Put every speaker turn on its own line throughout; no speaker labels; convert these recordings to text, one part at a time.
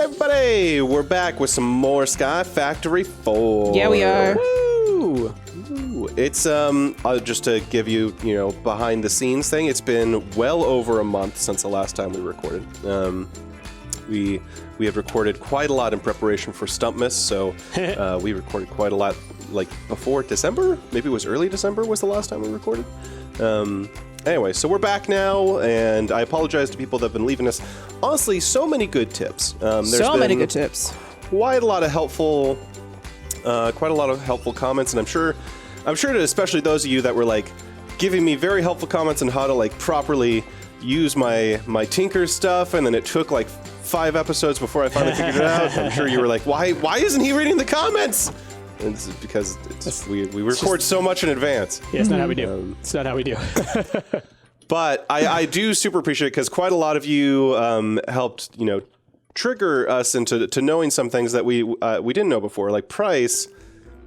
Everybody, we're back with some more Sky Factory 4.
Yeah, we are.
Woo! It's just to give you, behind the scenes thing. It's been well over a month since the last time we recorded. We have recorded quite a lot in preparation for Stumptmas, so we recorded quite a lot, like before December. Maybe it was early December was the last time we recorded. Anyway, so we're back now, and I apologize to people that have been leaving us, honestly, so many good tips. There's
so many good tips.
Quite a lot of helpful comments, and I'm sure that especially those of you that were like giving me very helpful comments on how to like properly use my Tinker stuff, and then it took like 5 episodes before I finally figured it out. I'm sure you were like, why isn't he reading the comments? And it's because we record so much in advance.
Yeah, it's not how we do. It's not how we do.
But I do super appreciate it because quite a lot of you helped, trigger us into knowing some things that we didn't know before. Like Price,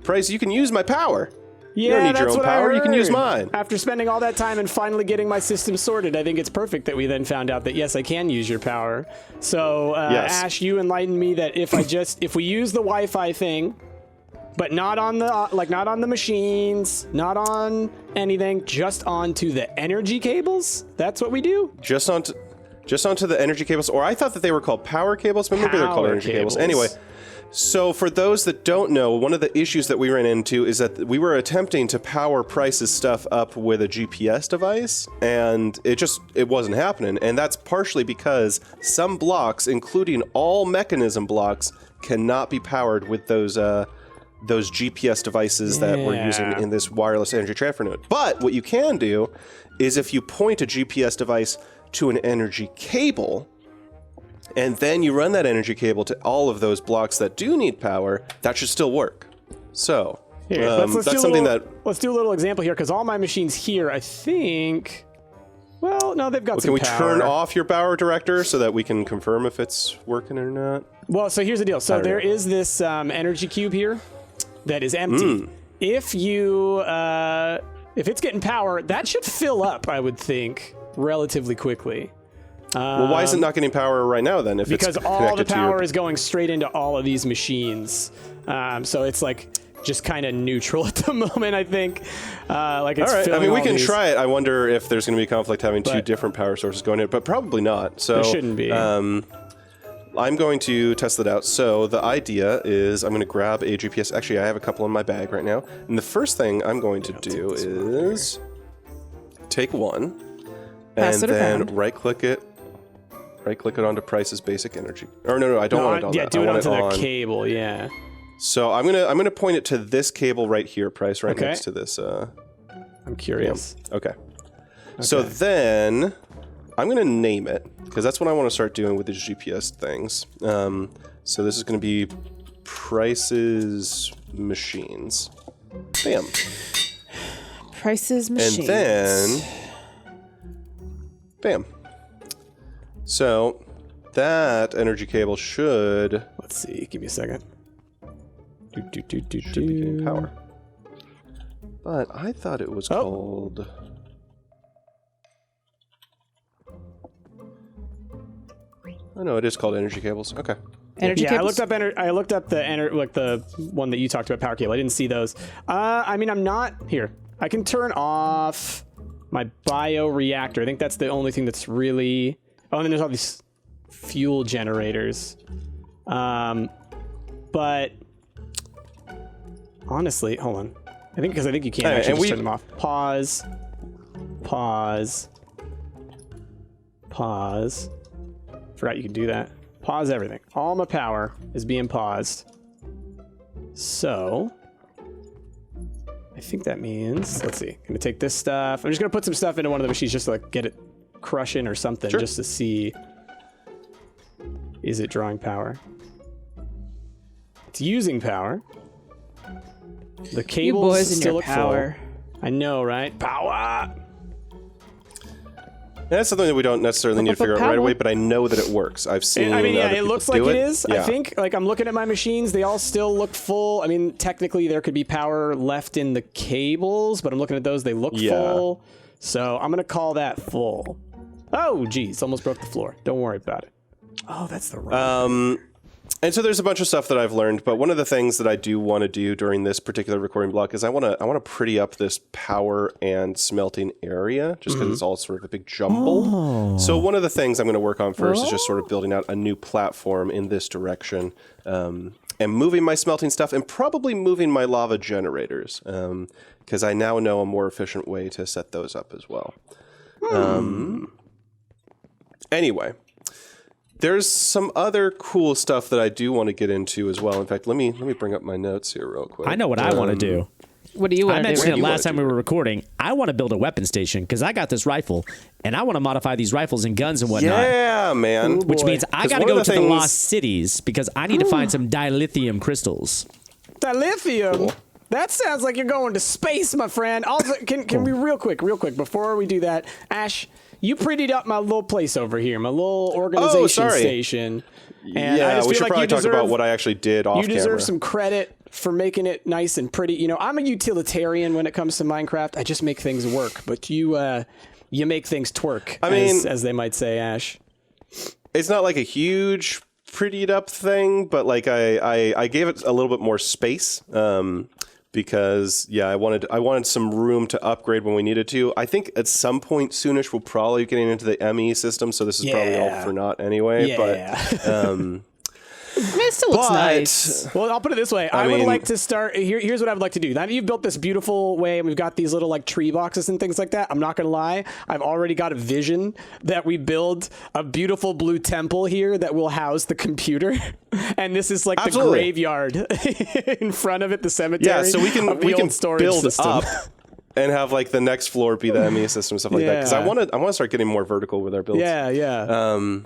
you can use my power.
Yeah,
you don't need
that's
your own
what
power.
I heard.
You can use mine.
After spending all that time and finally getting my system sorted, I think it's perfect that we then found out that yes, I can use your power. So
yes.
Ash, you enlightened me that if we use the Wi-Fi thing, but not on the machines, not on anything, just onto the energy cables. That's what we do.
Just onto the energy cables, or I thought that they were called power cables, but maybe they're called energy cables. Anyway, so for those that don't know, one of the issues that we ran into is that we were attempting to power Price's stuff up with a GPS device, and it wasn't happening. And that's partially because some blocks, including all mechanism blocks, cannot be powered with those GPS devices that we're using in this wireless energy transfer node. But what you can do is if you point a GPS device to an energy cable, and then you run that energy cable to all of those blocks that do need power, that should still work. So, let's do
a little example here, because all my machines here, I think... Well, no, they've got some power.
Can we turn off your power director so that we can confirm if it's working or not?
Well, so here's the deal. So there is this energy cube here that is empty. If it's getting power, that should fill up, I would think, relatively quickly.
Well, why is it not getting power right now then?
Because all the power is going straight into all of these machines. So it's like just kind of neutral at the moment, I think. It's
all right. I mean, we can try it. I wonder if there's going to be conflict having two different power sources going in, but probably not. So
there shouldn't be.
I'm going to test it out. So the idea is I'm going to grab a GPS. Actually, I have a couple in my bag right now. And the first thing I'm going to do is take one and then right-click it onto Price's basic energy. Or no, I don't want it on that.
Yeah, do it onto the cable, yeah.
So I'm gonna point it to this cable right here, Price, right next to this.
I'm curious.
Yeah. Okay. So then I'm going to name it, because that's what I want to start doing with these GPS things. So this is going to be Price's Machines. Bam.
Price's Machines.
And then, bam. So that energy cable should...
Let's see, give me a second.
Should be getting power. But I thought it was called... Oh no, it is called energy cables. Okay.
Energy cables?
I looked up the one that you talked about, power cable. I didn't see those. I mean, I'm not here. I can turn off my bioreactor. I think that's the only thing that's really. Oh, and then there's all these fuel generators. But honestly, hold on. I think you can actually just turn them off. Pause. Forgot you can do that. Pause everything. All my power is being paused. So, I think that means, let's see, I'm gonna take this stuff. I'm just gonna put some stuff into one of the machines just to like get it crushing or something, just to see, is it drawing power? It's using power. The cable is still at power. I know, right? Power!
And that's something that we don't necessarily need to figure out right away, but I know that it works. I've seen.
It looks like it is.
Yeah.
I think, like, I'm looking at my machines; they all still look full. I mean, technically, there could be power left in the cables, but I'm looking at those; they look full. So I'm gonna call that full. Oh, geez, almost broke the floor. Don't worry about it. Oh, that's the wrong.
And so there's a bunch of stuff that I've learned, but one of the things that I do want to do during this particular recording block is I want to pretty up this power and smelting area, just because it's all sort of a big jumble. So one of the things I'm going to work on first is just sort of building out a new platform in this direction, and moving my smelting stuff, and probably moving my lava generators, because I now know a more efficient way to set those up as well. Anyway. There's some other cool stuff that I do want to get into as well. In fact, let me bring up my notes here real quick.
I know what I want to do.
What do you want to do?
I mentioned it last time we were recording. I want to build a weapon station because I got this rifle, and I want to modify these rifles and guns and whatnot.
Yeah, man.
Which means I got to go to the lost cities because I need to find some dilithium crystals.
Dilithium? Cool. That sounds like you're going to space, my friend. Also, can we real quick, before we do that, Ash, you prettied up my little place over here, my little organization station. And
yeah, we should probably talk about what I actually did off camera.
You deserve some credit for making it nice and pretty. You know, I'm a utilitarian when it comes to Minecraft. I just make things work, but you make things twerk, as they might say, Ash.
It's not like a huge prettied up thing, but like I gave it a little bit more space. Because I wanted some room to upgrade when we needed to. I think at some point soonish we'll probably be getting into the ME system, so this is probably all for naught anyway.
Yeah.
But
it still looks nice.
Well, I'll put it this way. I would like to start. Here's what I would like to do. Now that you've built this beautiful way, and we've got these little like tree boxes and things like that, I'm not going to lie. I've already got a vision that we build a beautiful blue temple here that will house the computer. And this is like the graveyard in front of it, the cemetery.
Yeah, so we can build
system.
up and have like the next floor be the ME system, stuff like that. Because I want to start getting more vertical with our builds.
Yeah.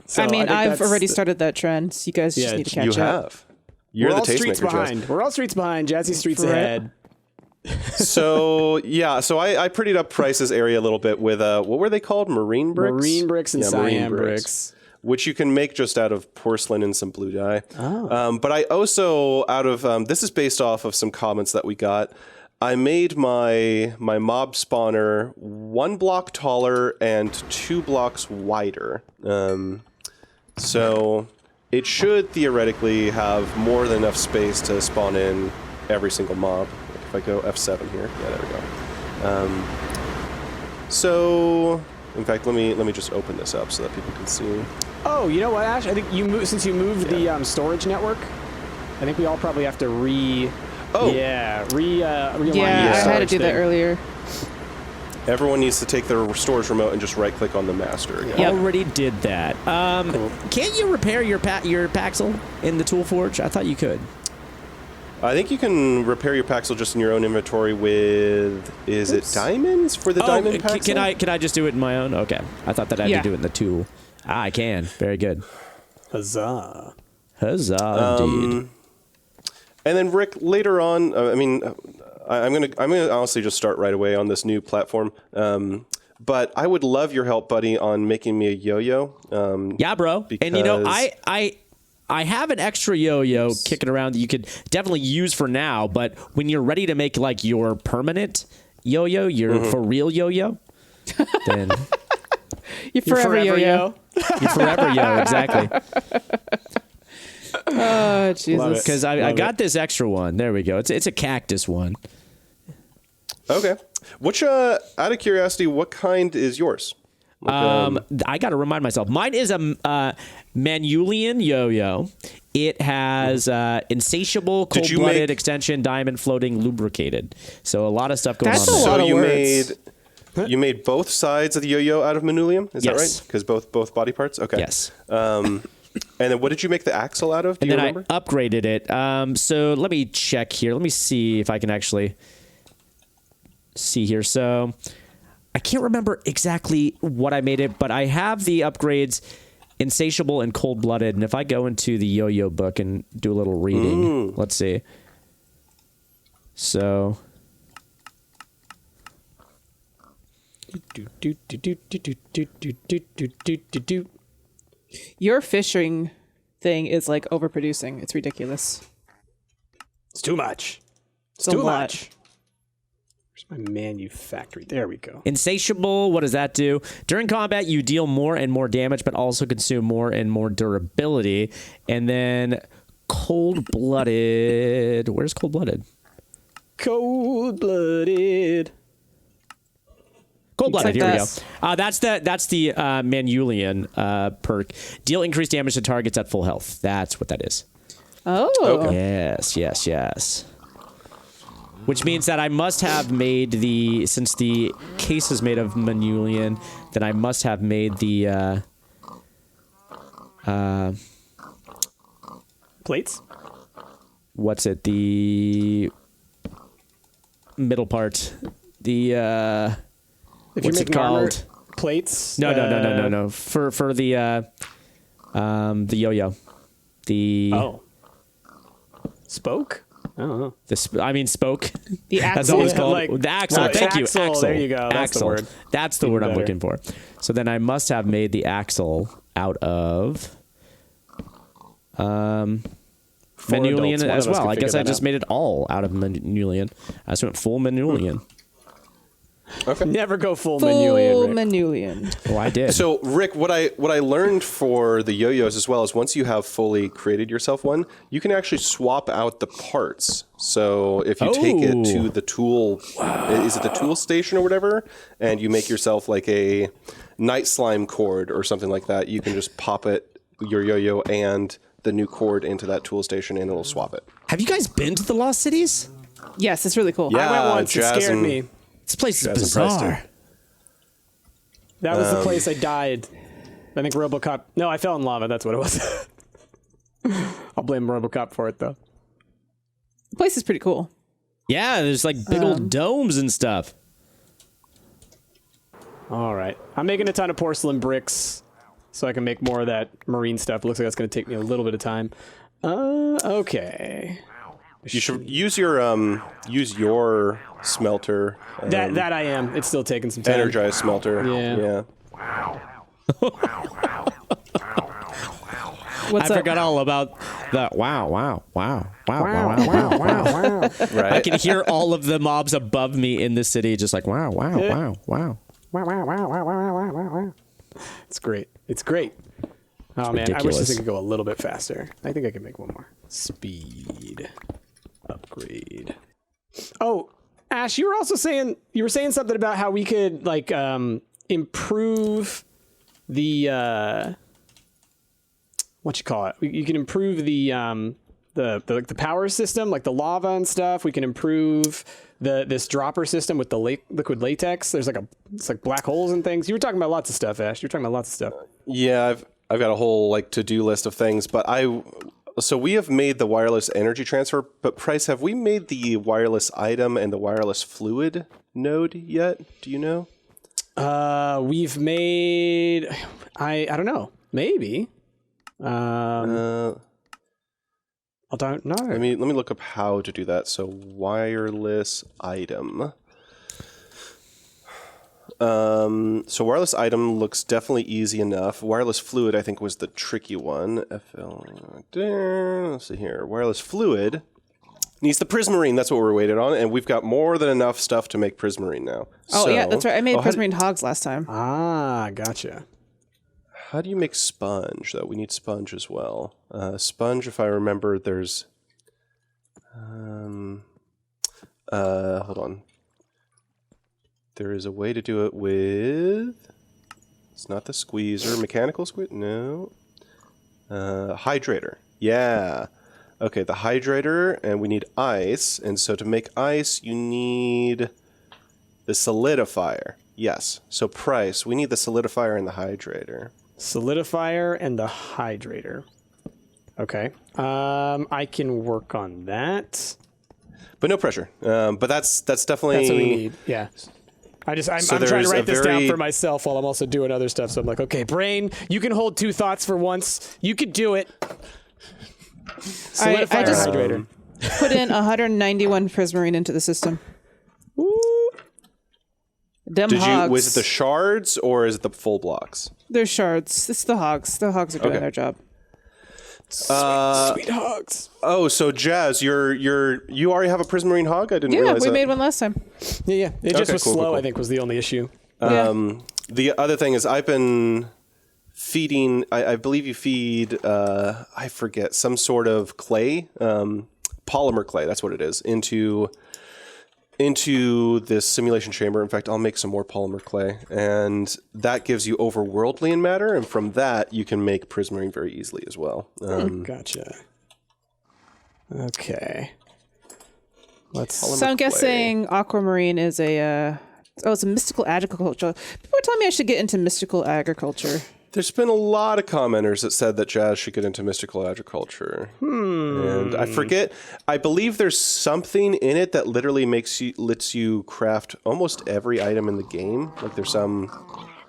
So I've already started that trend. So you guys just need to catch up.
You have. You're the tastemaker,
Jazz. We're all streets behind. Jazzy streets ahead.
So I prettied up Price's area a little bit with what were they called? Marine bricks.
Marine bricks and cyan bricks.
Which you can make just out of porcelain and some blue dye. But I also, this is based off of some comments that we got, I made my mob spawner 1 block taller and 2 blocks wider. So it should theoretically have more than enough space to spawn in every single mob. Like if I go F7 here, yeah, there we go. So, in fact, let me just open this up so that people can see.
Oh, you know what, Ash? I think since you moved the storage network, I think we all probably have to realign
I had to do that earlier.
Everyone needs to take their storage remote and just right-click on the master again.
Yep. Already did that. Cool. Can't you repair your Paxel in the Tool Forge? I thought you could.
I think you can repair your Paxel just in your own inventory with, is it diamonds for the diamond Paxel?
Can I just do it in my own? Okay. I thought that I had to do it in the tool. I can. Very good.
Huzzah.
Huzzah, indeed.
And then Rick, later on, I'm gonna honestly just start right away on this new platform. But I would love your help, buddy, on making me a yo-yo.
Yeah, bro. And you know, I have an extra yo-yo kicking around that you could definitely use for now. But when you're ready to make like your permanent yo-yo, your for real yo-yo, then
you're forever yo-yo.
You're forever yo, exactly.
Oh, Jesus.
Because I got this extra one. There we go. It's a cactus one.
Okay. Which, out of curiosity, what kind is yours? Like,
I got to remind myself. Mine is a Manulian yo-yo. It has insatiable, cold-blooded, extension, diamond floating, lubricated. So a lot of stuff going on there.
That's a lot of words.
You made both sides of the yo-yo out of manulium? Is that right? Because both body parts? Okay.
Yes.
And then what did you make the axle out of? Do you remember?
I upgraded it. So let me check here. Let me see if I can actually see here. So I can't remember exactly what I made it, but I have the upgrades insatiable and cold-blooded. And if I go into the yo-yo book and do a little reading, let's see. So
your fishing thing is like overproducing. It's ridiculous.
It's too much. It's too much. Where's my manufactory? There we go.
Insatiable, what does that do? During combat, you deal more and more damage, but also consume more and more durability. And then Cold-blooded. Where's cold-blooded?
Cold-blooded.
Cold-blooded.
It's like
Here
this.
we go. That's the Manulian perk. Deal increased damage to targets at full health. That's what that is.
Oh.
Okay.
Yes. Which means that I must have made since the case is made of Manulian, then I must have made the
Plates?
what's it? The middle part. The
If
what's
you're
it
making armor,
called?
plates?
No. For the yo-yo. The
Spoke? I don't know.
spoke.
The
That's
axle.
all it's called.
Like-
the axle.
like
Thank you.
axle,
Axle.
there you go. That's the
Axle.
word.
That's the
Even
word I'm
better.
looking for. So then I must have made the axle out of Manulian
adults, one
as
of us
well.
can
I guess
figure
I
that
just
out.
made it all out of Manulian. I just went full Manulian.
Okay.
Never go full
Full
Manulian, Rick.
Manulian.
Oh, I did.
So, Rick, what I learned for the yo-yos as well is once you have fully created yourself one, you can actually swap out the parts. So if you take it to the tool, is it the tool station or whatever, and you make yourself like a night slime cord or something like that, you can just pop your yo-yo and the new cord into that tool station and it'll swap it.
Have you guys been to the Lost Cities?
Yes, it's really cool.
Yeah.
I went once. It
Jazz
scared
and-
me.
This place is
Jazz and Preston.
bizarre.
That was the place I died. I think RoboCop. No, I fell in lava. That's what it was. I'll blame RoboCop for it, though.
The place is pretty cool.
Yeah, there's like big old domes and stuff.
All right. I'm making a ton of porcelain bricks so I can make more of that marine stuff. Looks like that's going to take me a little bit of time. Okay.
You should use your smelter.
That I am. It's still taking some time.
Energized smelter.
Yeah.
What's
I
up?
forgot all about the wow.
Right.
I can hear all of the mobs above me in the city just like wow.
It's great. It's great. Oh, man. I wish
ridiculous.
this thing could go a little bit faster. I think I can make one more. Speed. Upgrade. Oh, Ash, you were saying something about how we could like improve the what you call it? You can improve the power system, like the lava and stuff. We can improve this dropper system with the liquid latex. There's it's like black holes and things. You were talking about lots of stuff, Ash. You were talking about lots of stuff.
Yeah, I've got a whole like to-do list of things, but so we have made the wireless energy transfer, but Price, have we made the wireless item and the wireless fluid node yet? Do you know?
We've made I don't know. Maybe. I don't know.
Let me look up how to do that. So wireless item. So wireless item looks definitely easy enough. Wireless fluid, I think, was the tricky one. Let's see here. Wireless fluid needs the prismarine. That's what we're waiting on, and we've got more than enough stuff to make prismarine now.
Oh, yeah, that's right. I made
how
prismarine hogs last time.
Ah, gotcha.
How do you make sponge, though? We need sponge as well. Sponge, if I remember, there's... hold on. There is a way to do it with... It's not the squeezer. Mechanical squeeze? No. Hydrator. Yeah. Okay, the hydrator, and we need ice. And so to make ice, you need the solidifier. Yes. So Price, we need the solidifier and the hydrator.
Solidifier and the hydrator. Okay. I can work on that.
But no pressure. But that's definitely...
That's what we need. Yeah. I'm trying to
there's
write
a
this down
very-
for myself while I'm also doing other stuff. So I'm like, okay, brain, you can hold two thoughts for once. You could do it. Solidifier
I just-
hydrator.
Put in 191 prismarine into the system.
Woo.
Dem
Did
hogs.
you? Was it the shards or is it the full blocks?
They're shards. It's the hogs. The hogs are doing
Okay.
their job.
Sweet hogs.
Oh, so Jazz, you already have a prismarine hog? I didn't
Yeah,
realize
we
that.
made one last time.
Yeah. It just
Okay,
was
cool,
slow,
cool.
I think, was the only issue.
Yeah.
The other thing is I've been feeding. I believe you feed. I forget, some sort of clay, polymer clay. That's what it is. Into this simulation chamber. In fact, I'll make some more polymer clay, and that gives you overworldly matter, and from that you can make prismarine very easily as well.
Gotcha. Okay.
So I'm guessing Aquamarine is it's a mystical agriculture. People are telling me I should get into mystical agriculture.
There's been a lot of commenters that said that Jazz should get into mystical agriculture. And I forget, I believe there's something in it that literally lets you craft almost every item in the game. Like there's some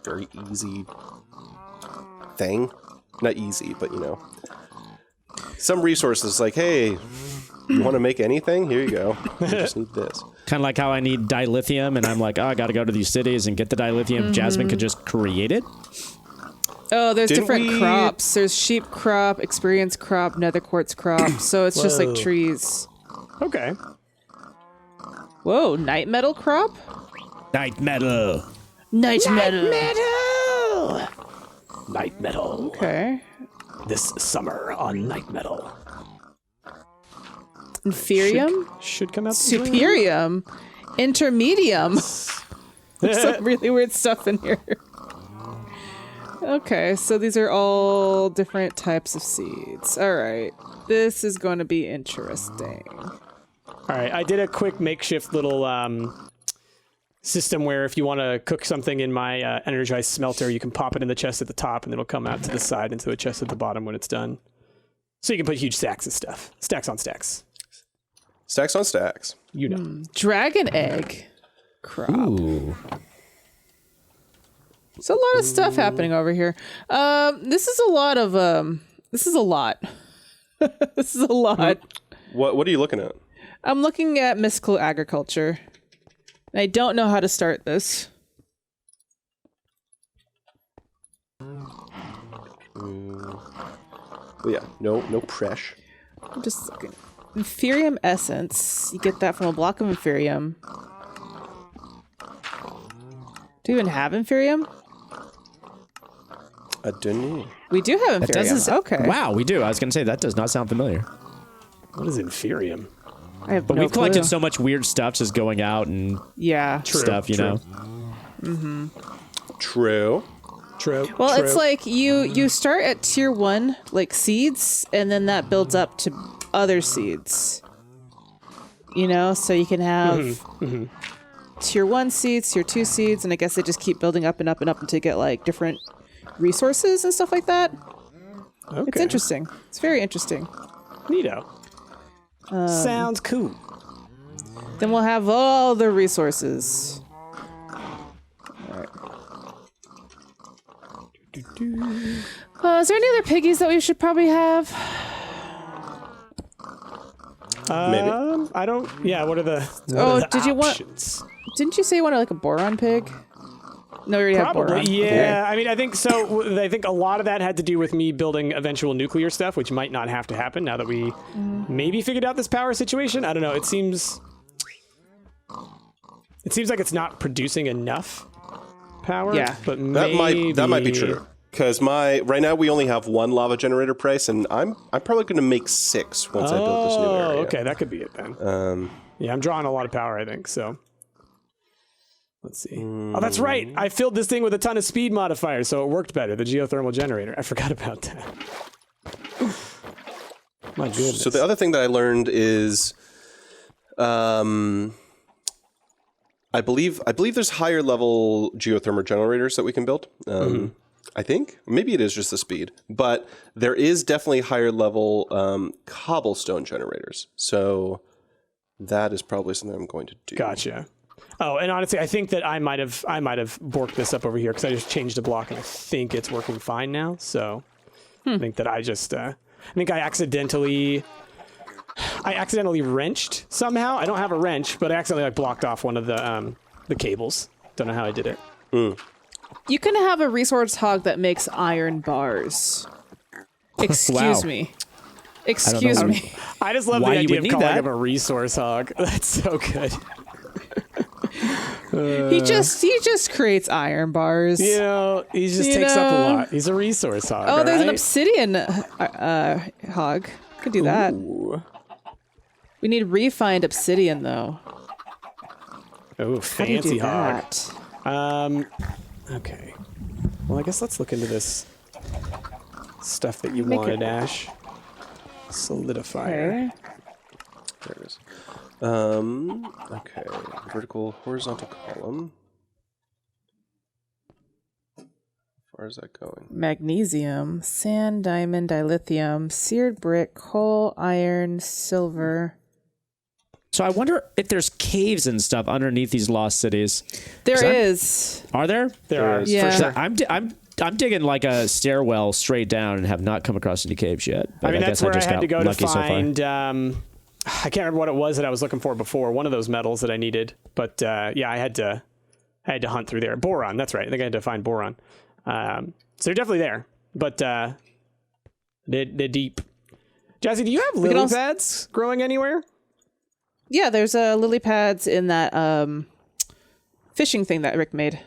very easy thing. Not easy, but you know. Some resources like, hey, you want to make anything? Here you go. You just need this.
Kind of like how I need dilithium, and I'm like, oh, I got to go to these cities and get the dilithium. Jasmine could just create it.
Oh, there's different crops. There's sheep crop, experience crop, nether quartz crop. So it's just like trees.
Okay.
Whoa, night metal crop?
Night metal.
Night metal.
Night metal.
Okay.
This summer on Night Metal.
Inferium?
Should come out.
Superium? Intermedium? There's some really weird stuff in here. Okay, so these are all different types of seeds. All right. This is going to be interesting.
All right, I did a quick makeshift little system where if you want to cook something in my energized smelter, you can pop it in the chest at the top and it'll come out to the side into a chest at the bottom when it's done. So you can put huge stacks of stuff. Stacks on stacks.
Stacks on stacks.
You know.
Dragon egg crop.
Ooh.
There's a lot of stuff happening over here. This is a lot of this is a lot. This is a lot.
What are you looking at?
I'm looking at mystical agriculture. I don't know how to start this.
Yeah, no pressure.
I'm just looking. Inferium essence. You get that from a block of Inferium. Do you even have Inferium?
I don't know.
We do have Inferium. Okay.
Wow, we do. I was going to say, that does not sound familiar.
What is Inferium?
I have
But
no
we've collected
clue.
so much weird stuff just going out and stuff, you know?
True.
Well, it's like you start at tier 1, like seeds, and then that builds up to other seeds. You know, so you can have tier 1 seeds, tier 2 seeds, and I guess they just keep building up and up and up until you get like different resources and stuff like that.
Okay.
It's interesting. It's very interesting.
Neato. Sounds cool.
Then we'll have all the resources. Alright. Is there any other piggies that we should probably have?
Maybe.
I don't. Yeah. What are the?
Did you want?
options?
Didn't you say you wanted like a boron pig? No, we already have boron.
Probably. Yeah.
Okay.
I mean, I think so. I think a lot of that had to do with me building eventual nuclear stuff, which might not have to happen now that we maybe figured out this power situation. I don't know. It seems like it's not producing enough power.
Yeah.
But
That might be true. Because right now we only have 1 lava generator price, and I'm probably going to make 6 once I build this new area.
Okay, that could be it then. Yeah, I'm drawing a lot of power, I think, so. Let's see. Oh, that's right. I filled this thing with a ton of speed modifiers, so it worked better, the geothermal generator. I forgot about that. My goodness.
So the other thing that I learned is, I believe there's higher level geothermal generators that we can build. I think maybe it is just the speed, but there is definitely higher level cobblestone generators. So that is probably something I'm going to do.
Gotcha. Oh, and honestly, I think that I might have borked this up over here because I just changed a block and I think it's working fine now. So I think that I accidentally wrenched somehow. I don't have a wrench, but I accidentally blocked off one of the cables. Don't know how I did it.
You can have a resource hog that makes iron bars. Excuse me. Excuse me.
I just love
Why
the
you
idea
would
of
need
calling
that.
him a resource hog. That's so good.
He just creates iron bars.
You know, he just takes up a lot. He's a resource hog.
Oh, there's an
right?
obsidian hog. Could do that.
Ooh.
We need refined obsidian though.
Oh,
How do you
fancy
do
hog.
that?
Okay. Well, I guess let's look into this stuff that you wanted, Ash. Solidify Er.
There it is. Okay. Vertical, horizontal column. How far is that going?
Magnesium, sand, diamond, dilithium, seared brick, coal, iron, silver.
So I wonder if there's caves and stuff underneath these lost cities.
There is.
Are there?
There are.
Yeah.
For sure.
I'm digging like a stairwell straight down and have not come across any caves yet.
I mean, that's where I had to go to
lucky so far.
find. I can't remember what it was that I was looking for before. One of those metals that I needed, but yeah, I had to hunt through there. Boron, that's right. I think I had to find boron. So they're definitely there, but they're deep. Jazzy, do you have lily pads growing anywhere?
Yeah, there's lily pads in that fishing thing that Rick made.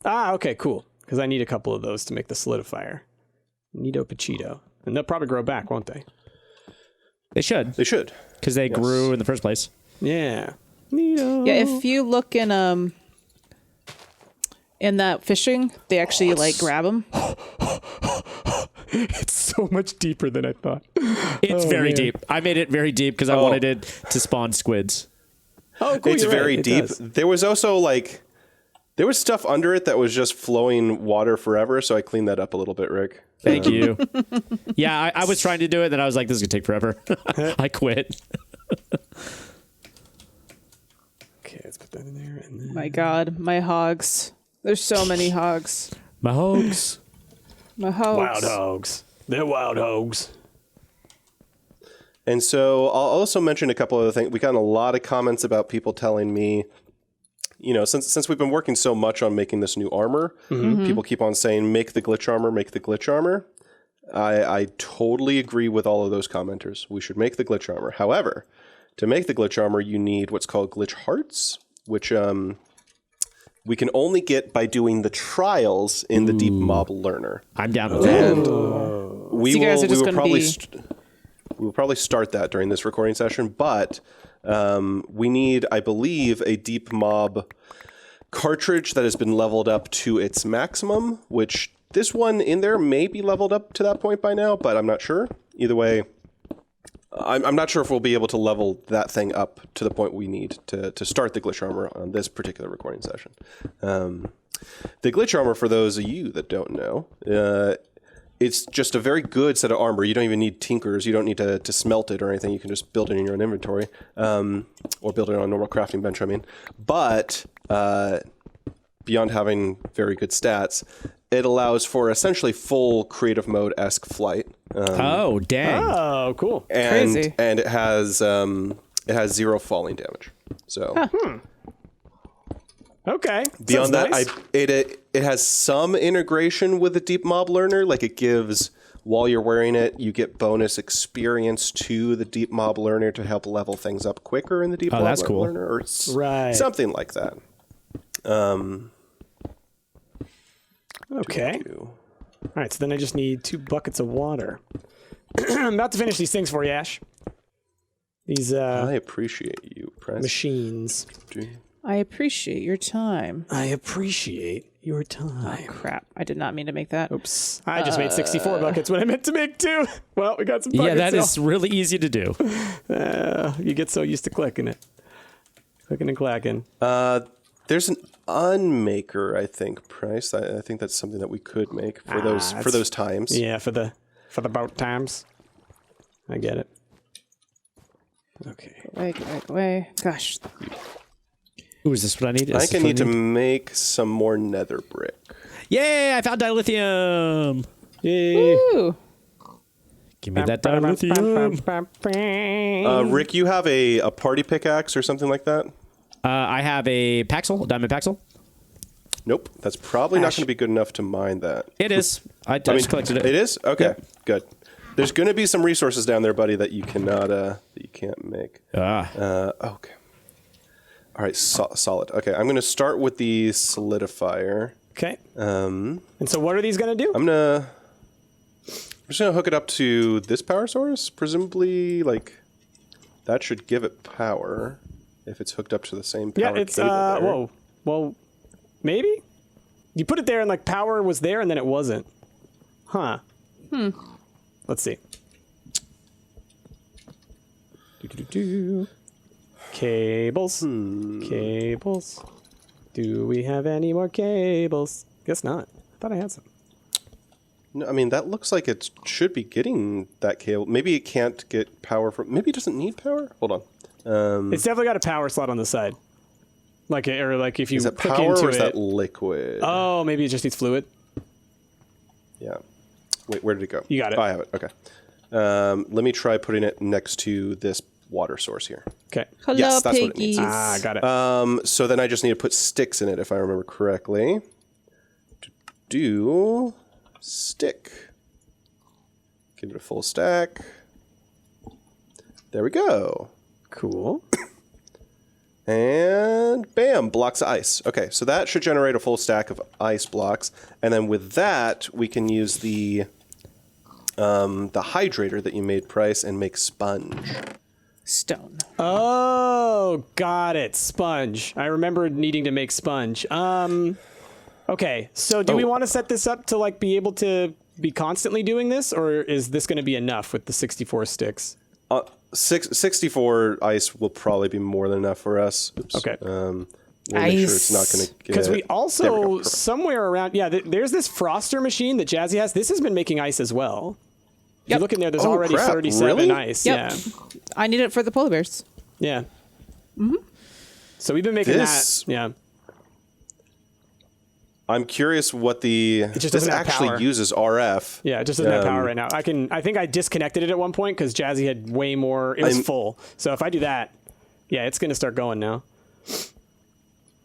Ah, okay, cool. Because I need a couple of those to make the solidifier. Neato Pachito. And they'll probably grow back, won't they?
They should.
They should.
Because they grew in the first place.
Yeah. Neato.
Yeah, if you look in that fishing, they actually like grab them.
It's so much deeper than I thought.
It's very deep. I made it very deep because I wanted it to spawn squids.
Oh, cool.
It's
you're
very
right.
deep.
It does.
There was also like, there was stuff under it that was just flowing water forever, so I cleaned that up a little bit, Rick.
Thank you. Yeah, I was trying to do it, then I was like, this is going to take forever. I quit.
Okay, let's put that in there. And then...
My God, my hogs. There's so many hogs.
My hogs.
My hogs.
Wild hogs. They're wild hogs.
And so I'll also mention a couple other things. We got a lot of comments about people telling me, you know, since we've been working so much on making this new armor, people keep on saying, make the glitch armor, make the glitch armor. I totally agree with all of those commenters. We should make the glitch armor. However, to make the glitch armor, you need what's called glitch hearts, which we can only get by doing the trials in the Deep Mob Learner.
I'm down with that.
And we
So you guys are just
will
gonna
probably
be-
we will probably start that during this recording session, but we need, I believe, a Deep Mob cartridge that has been leveled up to its maximum, which this one in there may be leveled up to that point by now, but I'm not sure. Either way, I'm not sure if we'll be able to level that thing up to the point we need to start the glitch armor on this particular recording session. The glitch armor, for those of you that don't know, it's just a very good set of armor. You don't even need tinkers. You don't need to smelt it or anything. You can just build it in your own inventory, or build it on a normal crafting bench, I mean. But beyond having very good stats, it allows for essentially full creative mode-esque flight.
Oh, dang.
Oh, cool.
And,
Crazy.
and it has 0 falling damage. So
Okay.
beyond
Sounds
that,
nice.
it has some integration with the Deep Mob Learner. Like it gives, while you're wearing it, you get bonus experience to the Deep Mob Learner to help level things up quicker in the Deep Mob
that's cool.
Learner, or
Right.
something like that.
Okay. All right, so then I just need 2 buckets of water. I'm about to finish these things for you, Ash. These
I appreciate you, Press.
machines.
I appreciate your time.
I appreciate your time.
Crap. I did not mean to make that.
Oops. I just made 64 buckets when I meant to make 2. Well, we got some buckets.
Yeah, that
still.
is really easy to do.
You get so used to clicking it. Clicking and clacking.
There's an unmaker, I think, Price. I think that's something that we could make for those times.
Yeah, for the boat times. I get it. Okay.
Go away. Gosh.
Ooh, is this what I need?
I think I need to make some more nether brick.
Yay, I found dilithium.
Yay.
Ooh.
Give me that dilithium.
Rick, you have a party pickaxe or something like that?
I have a Paxel, a diamond Paxel.
Nope, that's probably not going to be good enough to mine that.
It is. I just collected it.
It is? Okay,
Yeah.
good. There's going to be some resources down there, buddy, that you cannot, that you can't make.
Ah.
Okay. All right, solid. Okay, I'm going to start with the solidifier.
Okay. And so what are these going to do?
I'm just going to hook it up to this power source. Presumably, like, that should give it power if it's hooked up to the same power
it's,
cable there.
whoa. Well, maybe? You put it there and, like, power was there and then it wasn't. Huh. Let's see. Cables. Cables. Do we have any more cables? Guess not. I thought I had some.
No, I mean, that looks like it should be getting that cable. Maybe it can't get power from... Maybe it doesn't need power? Hold on.
It's definitely got a power slot on the side. Like if you
is that
hook
power
into
or is
it.
that liquid?
Oh, maybe it just needs fluid.
Yeah. Wait, where did it go?
You got it.
Oh, I have it. Okay. Let me try putting it next to this water source here.
Okay.
Hello,
Yes, that's what it
piggies.
needs.
Got it.
So then I just need to put sticks in it, if I remember correctly. To do stick. Give it a full stack. There we go.
Cool.
And bam, blocks of ice. Okay, so that should generate a full stack of ice blocks. And then with that, we can use the hydrator that you made, Price, and make sponge.
Stone.
Oh, got it. Sponge. I remember needing to make sponge. Okay, so do we want to set this up to like be able to be constantly doing this, or is this going to be enough with the 64 sticks?
64 ice will probably be more than enough for us. Oops.
Okay.
We'll make sure it's not going to get...
Because we
There we
also,
go, perfect.
somewhere around... Yeah, there's this froster machine that Jazzy has. This has been making ice as well. If you look in there, there's
Oh,
already
crap,
37
really?
ice.
Yep.
Yeah.
I need it for the polar bears.
Yeah. So we've been making
This-
that. Yeah.
I'm curious what the...
just
This
doesn't have
actually
power.
uses RF.
Yeah, it just doesn't have power right now. I think I disconnected it at one point because Jazzy had way more. It was full. So if I do that, yeah, it's going to start going now.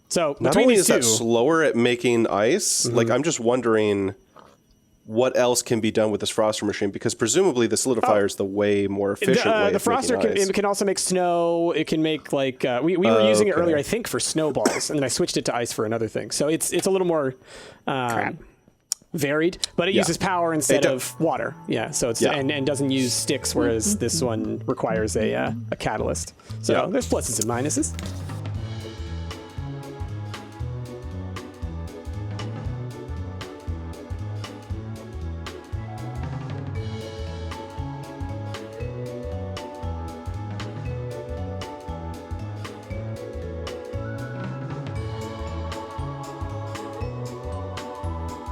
So
Not
between
only
these
is
two,
that slower at making ice, like I'm just wondering what else can be done with this froster machine, because presumably the solidifier is the way more efficient way
the
of
froster
making ice.
can also make snow. It can make like we were using it earlier, I think, for snowballs, and then I switched it to ice for another thing. So it's a little more varied, but it uses power instead of water. Yeah, so it's and doesn't use sticks, whereas this one requires a catalyst. So there's pluses and minuses.